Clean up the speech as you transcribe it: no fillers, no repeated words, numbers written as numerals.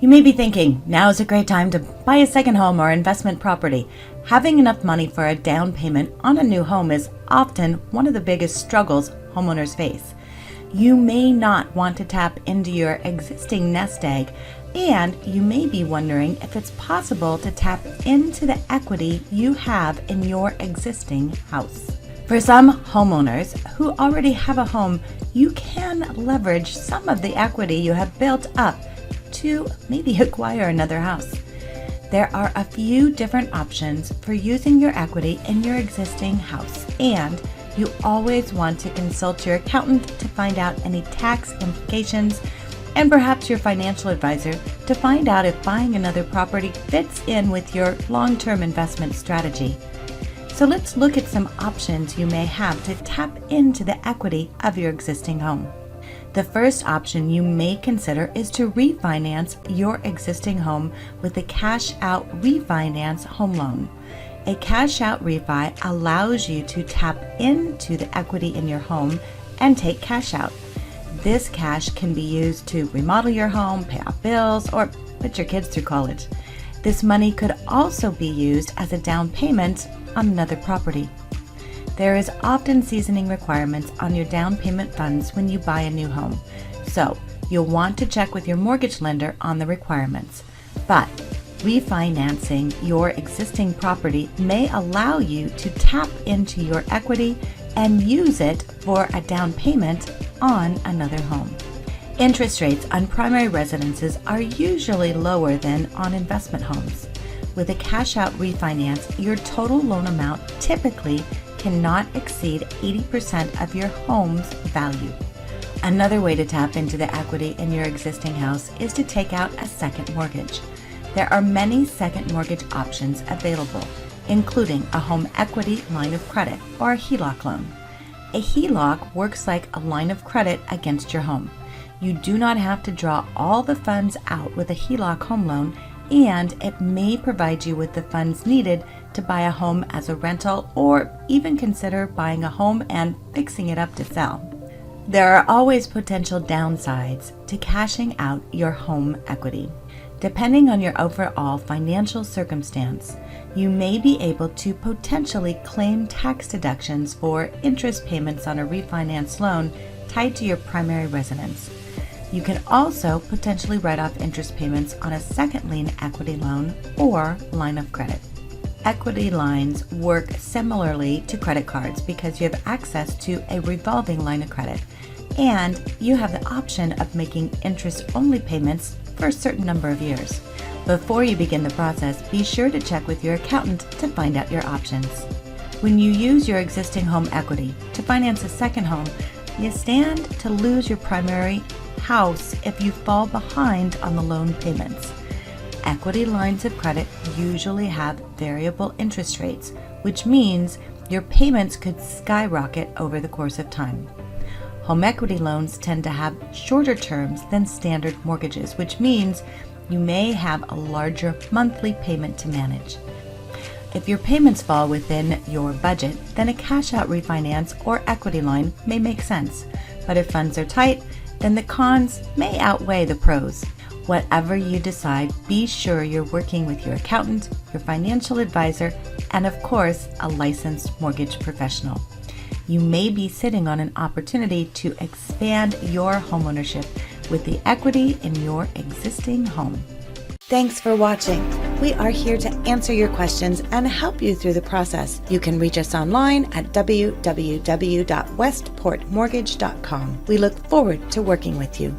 You may be thinking, now is a great time to buy a second home or investment property. Having enough money for a down payment on a new home is often one of the biggest struggles homeowners face. You may not want to tap into your existing nest egg, and you may be wondering if it's possible to tap into the equity you have in your existing house. For some homeowners who already have a home, you can leverage some of the equity you have built up to maybe acquire another house. There are a few different options for using your equity in your existing house, and you always want to consult your accountant to find out any tax implications, and perhaps your financial advisor to find out if buying another property fits in with your long-term investment strategy. So let's look at some options you may have to tap into the equity of your existing home. The first option you may consider is to refinance your existing home with a cash-out refinance home loan. A cash-out refi allows you to tap into the equity in your home and take cash out. This cash can be used to remodel your home, pay off bills, or put your kids through college. This money could also be used as a down payment on another property. There is often seasoning requirements on your down payment funds when you buy a new home, so you'll want to check with your mortgage lender on the requirements. But refinancing your existing property may allow you to tap into your equity and use it for a down payment on another home. Interest rates on primary residences are usually lower than on investment homes. With a cash-out refinance, your total loan amount typically cannot exceed 80% of your home's value. Another way to tap into the equity in your existing house is to take out a second mortgage. There are many second mortgage options available, including a home equity line of credit or a HELOC loan. A HELOC works like a line of credit against your home. You do not have to draw all the funds out with a HELOC home loan, and it may provide you with the funds needed to buy a home as a rental or even consider buying a home and fixing it up to sell. There are always potential downsides to cashing out your home equity. Depending on your overall financial circumstance, you may be able to potentially claim tax deductions for interest payments on a refinance loan tied to your primary residence. You can also potentially write off interest payments on a second lien equity loan or line of credit. Equity lines work similarly to credit cards because you have access to a revolving line of credit, and you have the option of making interest-only payments for a certain number of years. Before you begin the process, be sure to check with your accountant to find out your options. When you use your existing home equity to finance a second home, you stand to lose your primary house if you fall behind on the loan payments. Equity lines of credit usually have variable interest rates, which means your payments could skyrocket over the course of time. Home equity loans tend to have shorter terms than standard mortgages, which means you may have a larger monthly payment to manage. If your payments fall within your budget, then a cash-out refinance or equity line may make sense. But if funds are tight, then the cons may outweigh the pros. Whatever you decide, be sure you're working with your accountant, your financial advisor, and of course, a licensed mortgage professional. You may be sitting on an opportunity to expand your homeownership with the equity in your existing home. Thanks for watching. We are here to answer your questions and help you through the process. You can reach us online at www.westportmortgage.com. We look forward to working with you.